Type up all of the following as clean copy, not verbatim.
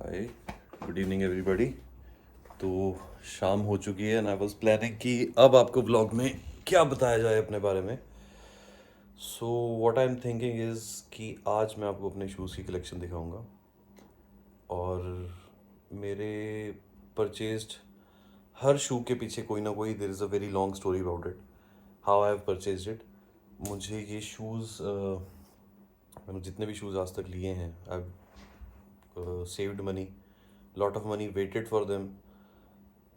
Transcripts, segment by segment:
हाय, good evening everybody. तो शाम हो चुकी है एंड आई वाज प्लानिंग कि अब आपको व्लॉग में क्या बताया जाए अपने बारे में। So what I am thinking is कि आज मैं आपको अपने शूज़ की कलेक्शन दिखाऊंगा और मेरे परचेज्ड हर शू के पीछे कोई ना कोई there is a very long story about it, how I have purchased it. मुझे ये शूज़ मैंने जितने भी शूज़ आज तक लिए हैं, आई saved money, lot of money, waited for them.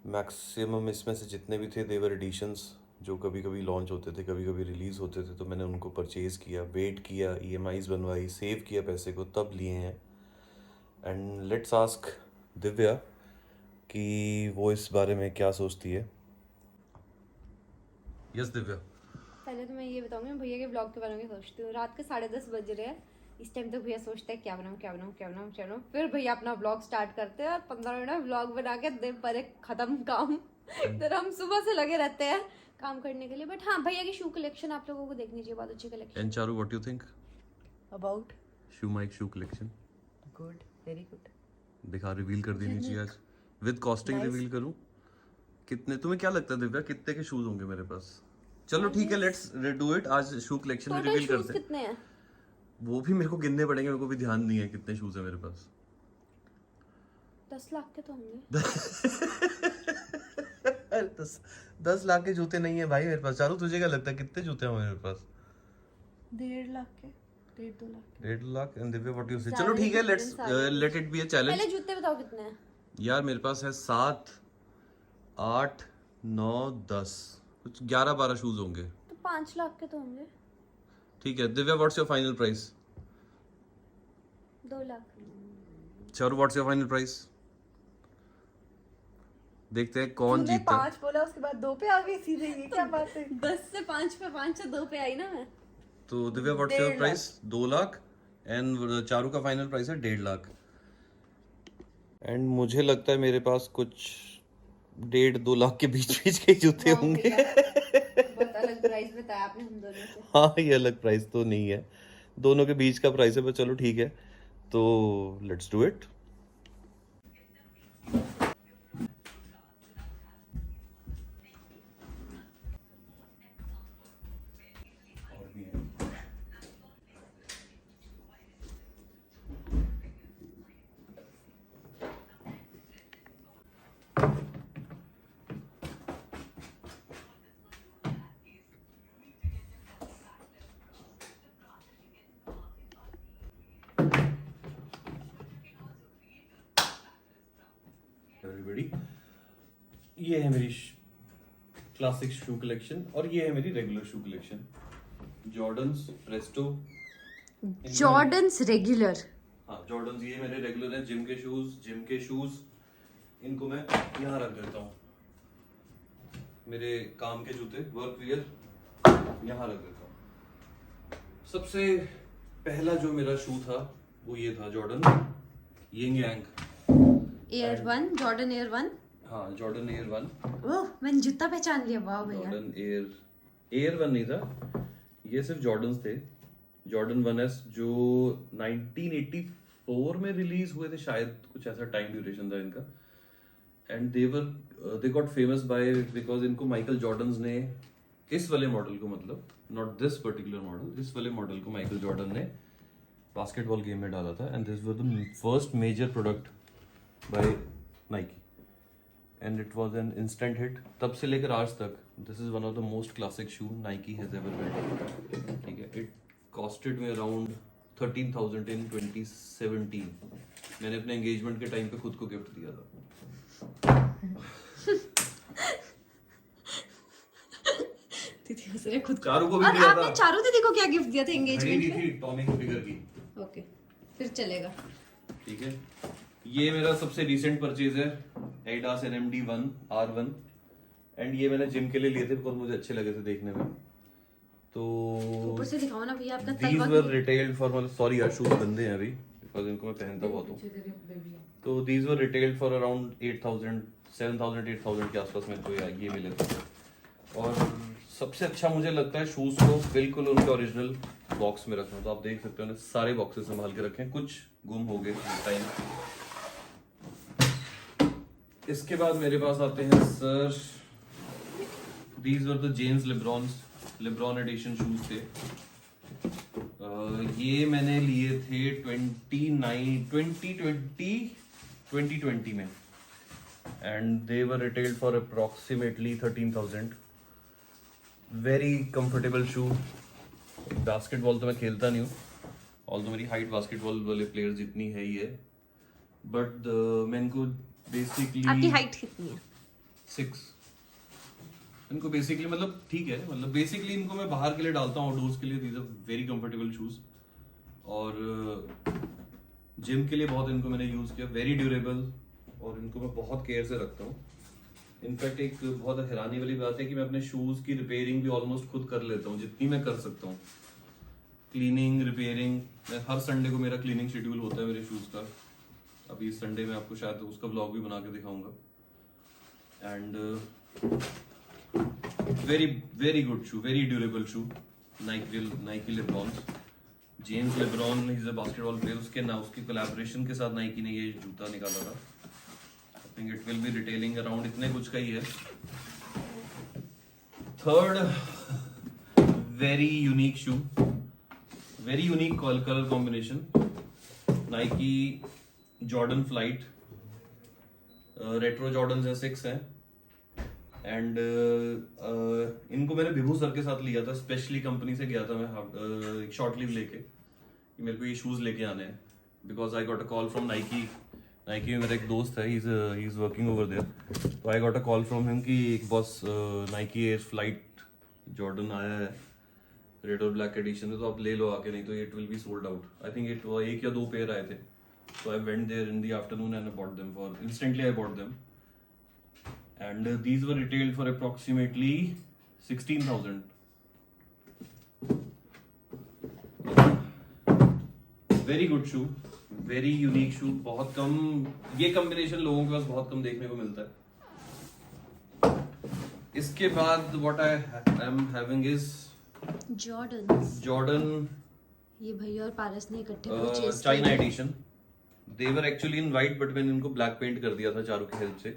Maximum इसमें से जितने भी थे देवर एडिशंस जो कभी कभी लॉन्च होते थे, कभी कभी रिलीज़ होते थे, तो मैंने उनको परचेज़ किया, वेट किया, EMIs बनवाई, सेव किया पैसे को, तब लिए हैं। एंड लेट्स आस्क दिव्या कि वो इस बारे में क्या सोचती है। यस दिव्या। पहले तो मैं ये बताऊंगी, मैं भैया के ब्लॉग के बारे में सोचती हूँ। रात के 10:30 बज रहे हैं, इस टाइम तक भैया सोचते हैं क्या बनाऊँ क्या बनाऊँ क्या बनाऊँ क्या बनाऊँ। फिर भैया अपना ब्लॉग स्टार्ट करते हैं और 15 मिनट में ब्लॉग बना के दिन पर एक खत्म काम। फिर हम सुबह से लगे रहते हैं काम करने के लिए। बट हाँ, भैया की शू कलेक्शन आप लोगों को देखनी चाहिए, बहुत अच्छी collection. And Charu, what you think About shoe mike shoe collection? good, very good. दिखा, रिवील कर देनी चाहिए आज। With costing Nice. रिवील करूं? कितने, तुम्हें क्या लगता है दिव्या, कितने के शूज होंगे मेरे पास? चलो ठीक है, लेट्स डू इट। आज शू कलेक्शन में टोटल रिवील शूज करते हैं। कितने हैं? वो भी मेरे को गिनने पड़ेंगे, मेरे को भी ध्यान नहीं है कितने शूज है मेरे पास। 10 लाख के तो होंगे। 10 लाख के जूते नहीं है भाई मेरे पास। चारू, तुझे क्या लगता है कितने जूते हैं मेरे पास? 1.5 लाख के 1.5-2 lakh 1.5 lakh. And Divya, what you से? सारे चलो ठीक है, different, let it be a पहले चैलेंज। जूते बताओ कितने हैं। यार मेरे पास है 7, 8, 9, 10, कुछ 11-12 शूज होंगे। तो 5 लाख के तो होंगे। ठीक है Divya, what's your final price? 2 lakh. Charu, what's your final price? देखते हैं कौन तूने जीतता है। 5 बोला उसके बाद 2 पे आ गई सीधे, ये क्या बात है? 10 से 5 पे, 5 से 2 पे आई ना मैं। तो Divya, what's your 1.5 price? 2 lakh. And Charu का फाइनल प्राइस है 1.5 लाख। एंड मुझे लगता है मेरे पास कुछ 1.5-2 लाख के बीच बीच के जूते वाह होंगे। भैया, बहुत अलग प्राइस बताया आपने हम दोनों से। हाँ, ये अलग प्राइस तो नहीं है, दोनों के बीच का प्राइस है, पर चलो ठीक है, तो लेट्स डू इट। एवरीबॉडी, ये है मेरी क्लासिक शू कलेक्शन और ये है मेरी regular shoe collection. Jordans, Presto. Jordans regular. हाँ, जॉर्डन्स ये मेरे रेगुलर हैं। जिम के शूज इनको मैं यहाँ रख देता हूँ। मेरे काम के जूते, वर्क वियर, यहाँ रख देता हूँ। सबसे पहला जो मेरा शू था वो ये था, जॉर्डन यिंग यांग एयर 1, जॉर्डन एयर 1। हाँ, जॉर्डन एयर 1। ओह, मैंने जूता पहचान लिया। वाह भैया। जॉर्डन एयर 1 नहीं था, ये सिर्फ जॉर्डन्स थे। जॉर्डन 1S जो 1984 में रिलीज हुए थे शायद, कुछ ऐसा टाइम ड्यूरेशन था इनका। And they got famous bye because इनको माइकल जॉर्डन्स ने, इस वाले मॉडल को, मतलब नॉट दिस पर्टिकुलर मॉडल, इस वाले मॉडल को माइकल जॉर्डन ने बास्केटबॉल गेम में डाला था। And this was the first major product by Nike and it was an instant hit. तब से लेकर आज तक this is one of the most classic shoe Nike has ever built. ठीक है, it costed me around 13,000 in 2017। मैंने अपने engagement के टाइम पे खुद को गिफ्ट दिया था। दीदी उसने खुद को। चारू को भी और दिया आपने था। चारू दीदी को क्या गिफ्ट दिया था घड़ी एंगेजमेंट दी पे? थी टॉमी हिलफिगर की। ओके, फिर चलेगा। ठीक है, ये मेरा सबसे रिसेंट परचेज है, एडिडास NMD 1 R1। एंड ये मैंने जिम के लिए लिए थे बिकॉज मुझे अच्छे लगे थे देखने में। तो ऊपर से दिखाओ ना भैया आपका These तलवा। were retailed for, मतलब सॉरी यार, शूज गंदे हैं अभी बिकॉज इनको मैं पहनता बहुत हूँ। तो these were retailed for around 8,000, 7,000, 8,000 के आसपास मेरे को ये मिले थे। और सबसे अच्छा मुझे लगता है शूज को बिल्कुल उनके ओरिजिनल बॉक्स में रखना। तो आप देख सकते हो सारे बॉक्सेस संभाल के रखे हैं, कुछ गुम हो गए टाइम। इसके बाद मेरे पास आते हैं sir, these were the James LeBron edition shoes थे। ये मैंने लिए थे 2020 में, and they were retailed for approximately 13,000। Very comfortable shoe. Basketball तो मैं खेलता नहीं हूँ, ऑल्दो मेरी हाइट बास्केटबॉल वाले प्लेयर्स जितनी है ही है, बट मैं इनको बेसिकली, आपकी हाइट कितनी है? 6। इनको बेसिकली मतलब ठीक है, मतलब बेसिकली इनको मैं बाहर के लिए डालता हूँ, आउटडोर्स के लिए। These are very comfortable shoes, और जिम के लिए बहुत इनको मैंने यूज किया। वेरी ड्यूरेबल, और इनको मैं बहुत केयर से रखता हूँ। इनफैक्ट एक बहुत हैरानी वाली बात है कि मैं अपने शूज की रिपेयरिंग भी ऑलमोस्ट खुद कर लेता हूँ, जितनी मैं कर सकता हूँ। क्लीनिंग, रिपेयरिंग, हर संडे को मेरा क्लीनिंग शेड्यूल होता है मेरे शूज का। अभी इस संडे में आपको शायद उसका व्लॉग भी बना के दिखाऊंगा। And very very good shoe, very durable shoe. Nike LeBron, James LeBron is a basketball player, उसके ना उसकी कोलैबोरेशन के साथ नाइकी ने ये जूता निकाला था। I think it will be retailing around इतने कुछ का ही है। Third, very unique shoe, very unique colour combination, Nike Jordan flight. Retro Jordan है, 6 हैं। एंड इनको मैंने विभू सर के साथ लिया था, स्पेशली कंपनी से गया था मैं एक शॉर्ट लीव लेके कि मेरे को ये शूज लेके आने हैं, because I got a call from Nike में मेरा एक दोस्त है, he is working over there, तो I got a call from him कि एक boss Nike Air Flight Jordan आया है रेड और ब्लैक एडिशन में, तो आप ले लो आके, नहीं तो it will be sold out. I think it 1 या 2 पेयर आए थे, so I went there in the afternoon and I bought them for instantly. I bought them, and these were retailed for approximately 16,000. Very good shoe, very unique shoe. बहुत कम ये combination लोगों के पास बहुत कम देखने को मिलता है। इसके बाद what I am having is Jordan ये भैया और पारस ने इकट्ठे purchase China edition. They were actually in white, but मैंने इनको black paint कर दिया था चारू की हेल्प से,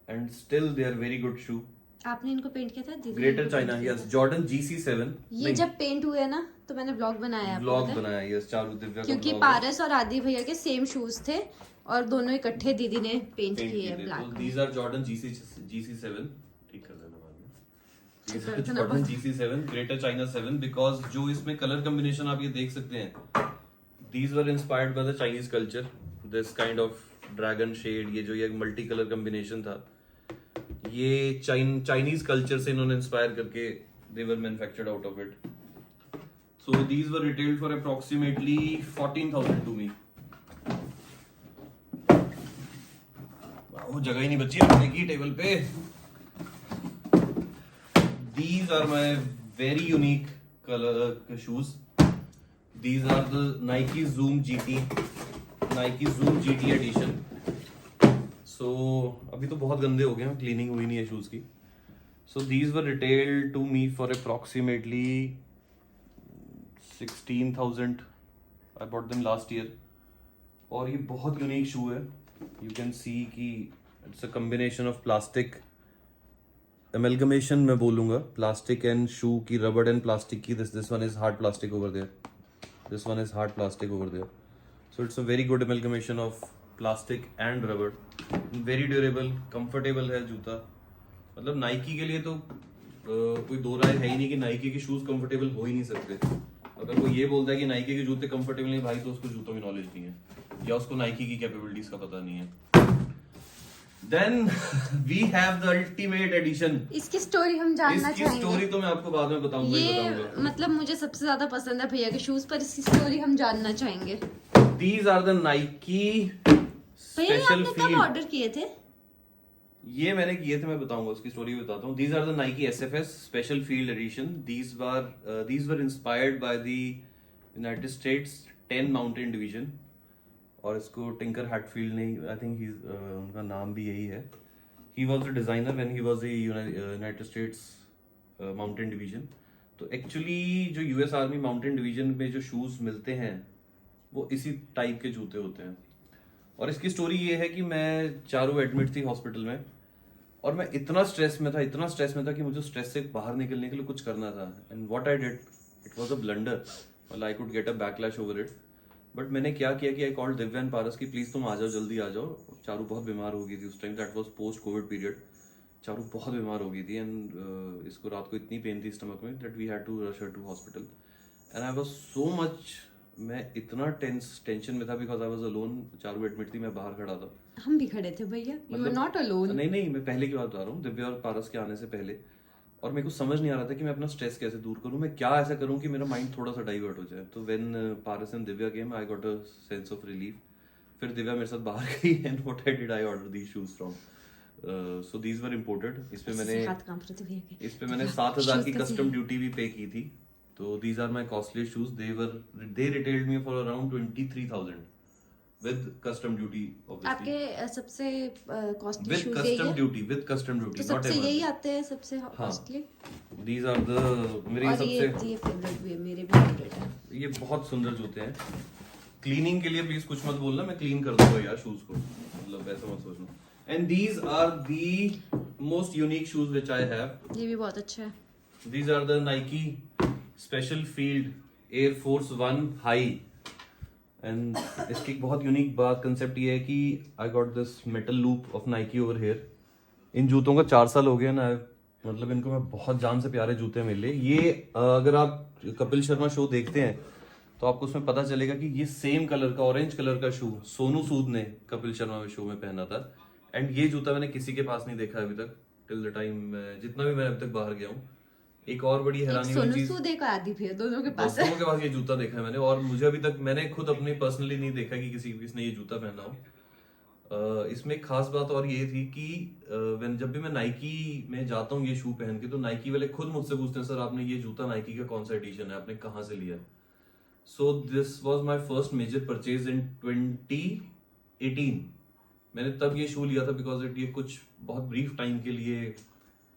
and still they are very good shoe. आपने इनको पेंट किया था? दीदी ने Greater इनको China, paint किया yes. था। Jordan GC7. ये जब पेंट हुए ना तो मैंने व्लॉग बनाया आपको व्लॉग पता है? बनाया, yes. चारू दिव्या का क्योंकि vlog है। पारस और आदि भैया के सेम शूज थे और दोनों इकट्ठे दीदी ने पेंट Paint किए किए हैं थे। ब्लैक तो में। these are Jordan GC7. ठीक कर देना बाद में। These कर are देना Jordan GC7, Greater China 7, because जो इसमें कलर कॉम्बिनेशन आप ये देख सकते हैं, these were inspired by the Chinese culture. This kind of dragon shade, ये जो ये मल्टी कलर कॉम्बिनेशन था, ये चाइनीज कल्चर से इन्होंने इंस्पायर करके they were manufactured out of it. So these were retailed for approximately 14,000 to me. वो जगह ही नहीं बची रखने की टेबल पे। These are my very unique color shoes. These are the Nike Zoom GT edition. So अभी तो बहुत गंदे हो गए हैं, क्लीनिंग हुई नहीं है शूज की। So these were retailed to me for approximately 16,000. I bought them last year. और ये बहुत यूनिक शू है। You can see कि it's a combination of plastic, amalgamation मैं बोलूँगा, plastic and shoe की, rubber and plastic की। This one is hard plastic over there. This one is hard plastic over there. So it's a very good amalgamation of plastic and rubber. Very durable, comfortable है जूता। मतलब Nike के लिए तो कोई दो राय है ही नहीं कि नाइकी के शूज कंफर्टेबल हो ही नहीं सकते। अगर कोई ये बोलता है कि नाइकी के जूते कंफर्टेबल नहीं, भाई तो उसको जूतों की नॉलेज नहीं है, या उसको नाइकी की कैपेबिलिटीज का पता नहीं है। Then we have the ultimate edition. इसकी स्टोरी हम जानना इसकी चाहेंगे। स्टोरी तो मैं आपको बाद में बताऊंगा ही ये बताऊंगा। मतलब मुझे सबसे ज्यादा पसंद है भैया के शूज, पर इसकी स्टोरी हम जानना चाहेंगे। These are the Nike भैया ये special आपने कब field. ऑर्डर किए थे? ये मैंने किए थे, मैं बताऊंगा, उसकी स्टोरी भी बताता हूँ। These are the Nike SFS Special Field Edition. These were inspired by the United States 10 Mountain Division. और इसको टिंकर हैटफील्ड ने, आई थिंक उनका नाम भी यही है। He was the designer when he was the United States Mountain Division. तो actually जो यूएस आर्मी माउंटेन डिवीजन में जो शूज मिलते हैं वो इसी टाइप के जूते होते हैं। और इसकी स्टोरी ये है कि मैं चारू एडमिट थी हॉस्पिटल में, और मैं इतना स्ट्रेस में था कि मुझे स्ट्रेस से बाहर निकलने के लिए कुछ करना था. And what I did, it was a blunder. well I could get a backlash over it. But मैंने क्या किया कि आई कॉल्ड दिव्या एंड पारस की प्लीज तुम आ जाओ, जल्दी आ जाओ. चारू बहुत बीमार हो गई थी उस time, that was post Covid period. Charu बहुत बीमार हो गई थी एंड इसको रात को इतनी पेन थी स्टमक में that we had to rush her to hospital. And I was so much, मैं इतना टेंशन में था because I was alone. Charu admit थी, मैं बाहर खड़ा था. हम भी खड़े थे भैया, यू वर नॉट अलोन. नहीं, मैं पहले की बात बता रहा हूँ, दिव्या और पारस के आने से पहले. और मेरे को समझ नहीं आ रहा था कि मैं अपना स्ट्रेस कैसे दूर करूं, मैं क्या ऐसा करूं कि मेरा माइंड थोड़ा सा डाइवर्ट हो जाए. तो when Paras and Divya came I got a sense of relief. फिर दिव्या मेरे साथ बाहर गई and what I did, I order these shoes from. So these were imported. इस पे मैंने 7,000 की कस्टम ड्यूटी भी पे की थी. तो these are my costliest shoes. They retailed me for around 23,000 with custom duty obviously. आपके सबसे costly with shoes custom duty तो not सबसे यही MRP. आते हैं सबसे कॉस्टली. These are the मेरे और सबसे ये फेवरेट भी है, मेरे भी फेवरेट है. ये बहुत सुंदर जूते हैं. क्लीनिंग के लिए प्लीज कुछ मत बोलना, मैं क्लीन कर दूंगा यार शूज को, मतलब वैसा मत सोचना. And these are the most unique shoes which I have. ये भी बहुत अच्छा है. These are the Nike special field air force 1 high. एंड इसकी एक बहुत यूनिक बात कंसेप्ट ये है कि I got this metal loop of Nike over here. इन जूतों का 4 साल हो गया ना, मतलब इनको मैं बहुत जान से प्यारे जूते हैं मेरे लिए. ये अगर आप कपिल शर्मा शो देखते हैं तो आपको उसमें पता चलेगा कि ये सेम कलर का ऑरेंज कलर का शू सोनू सूद ने कपिल शर्मा शो में पहना था. एंड ये जूता मैंने किसी के पास नहीं देखा अभी तक, टिल द टाइम जितना भी मैं अभी तक बाहर गया हूँ. एक और बड़ी हैरानी वाली चीज, सोनू सूद एक आदि भी है, दोनों के पास है. दोनों के पास ये जूता देखा है मैंने, और मुझे अभी तक मैंने खुद अपने पर्सनली नहीं देखा कि किसने ये जूता पहना हो. इसमें एक खास बात और ये थी कि जब भी मैं नाइकी में जाता हूँ ये शू पहन के, तो नाइकी वाले खुद मुझसे पूछते हैं, सर आपने ये जूता नाइकी का कौन सा एडिशन है, आपने कहाँ से लिया. So this was my first major purchase in 2018. मैंने तब ये शू लिया था बिकॉज ये कुछ बहुत ब्रीफ टाइम के लिए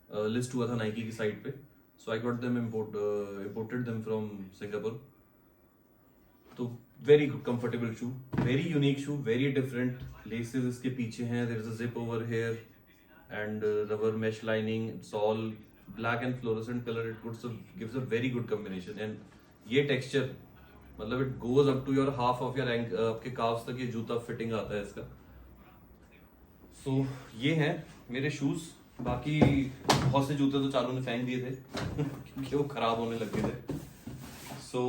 लिस्ट हुआ था नाइकी की साइट पे. So I got them imported them from Singapore. तो very good comfortable shoe, very unique shoe, very different. Laces इसके पीछे हैं, there is a zip over here and rubber mesh lining. It's all black and fluorescent color. It gives a very good combination. And ये texture, मतलब it goes up to your half of your आपके calves तक ये जूता fitting आता है इसका. So ये हैं मेरे shoes. बाकी बहुत से जूते तो चालू ने फेंक दिए थे क्योंकि वो खराब होने लग गए थे. सो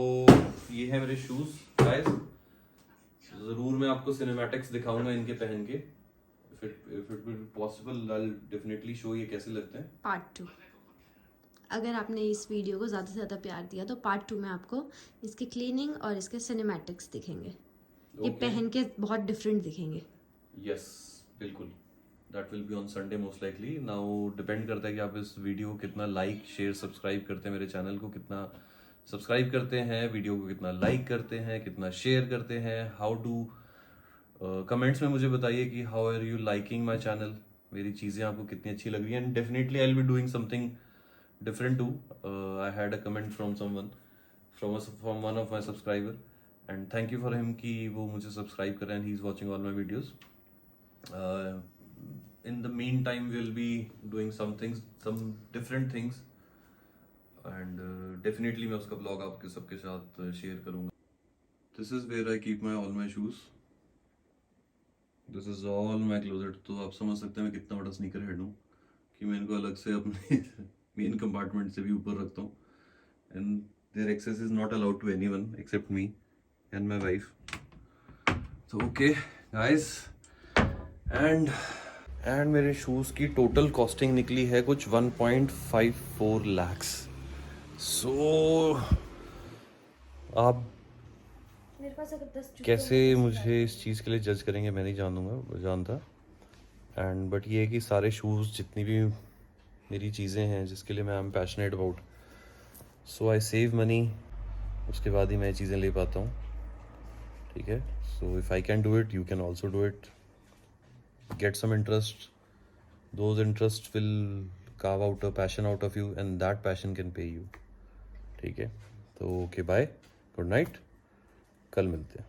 ये है मेरे शूज गाइस. जरूर मैं आपको सिनेमैटिक्स दिखाऊंगा इनके पहन के. If it will possible I will definitely show ये कैसे लगते हैं. पार्ट 2. अगर आपने इस वीडियो को ज़्यादा से ज़्यादा प्यार दिया तो पार्ट 2 में आपको इसकी क्लीनिंग और इसके सिनेमैटिक्स दिखेंगे. ये पहन के बहुत डिफरेंट दिखेंगे. यस बिल्कुल. That will be on Sunday most likely. Now depend करता है कि आप इस वीडियो को कितना लाइक शेयर सब्सक्राइब करते हैं, मेरे चैनल को कितना सब्सक्राइब करते हैं, वीडियो को कितना लाइक करते हैं, कितना शेयर करते हैं. हाउ टू कमेंट्स में मुझे बताइए कि how are you liking my channel, मेरी चीज़ें आपको कितनी अच्छी लग रही हैं. And definitely I will be doing something different too. I had a comment from someone, from one of my subscriber, and thank you for him कि वो मुझे subscribe कर रहे हैं and he's watching all my videos. In the meantime we'll be doing some different things, and definitely मैं उसका vlog आपके सबके साथ share करूँगा. This is where I keep all my shoes. This is all my closet. तो आप समझ सकते हैं मैं कितना बड़ा sneaker head हूँ कि मैं इनको अलग से अपने मेन कंपार्टमेंट से भी ऊपर रखता हूँ. And their access is not allowed to anyone except me and my wife. तो ओके गाइस, एंड मेरे शूज़ की टोटल कॉस्टिंग निकली है कुछ 1.54 lakhs. सो आप मेरे पास अगर 10 कैसे मुझे इस चीज़ के लिए जज करेंगे मैं नहीं जानता. एंड बट ये है कि सारे शूज़ जितनी भी मेरी चीज़ें हैं जिसके लिए मैं I am passionate about, so I save money, उसके बाद ही मैं ये चीज़ें ले पाता हूँ. ठीक है. So if I can do it you can also do it. Get some interest, those interest will carve out a passion out of you and that passion can pay you. ठीक है. तो ओके बाय, गुड नाइट, कल मिलते हैं.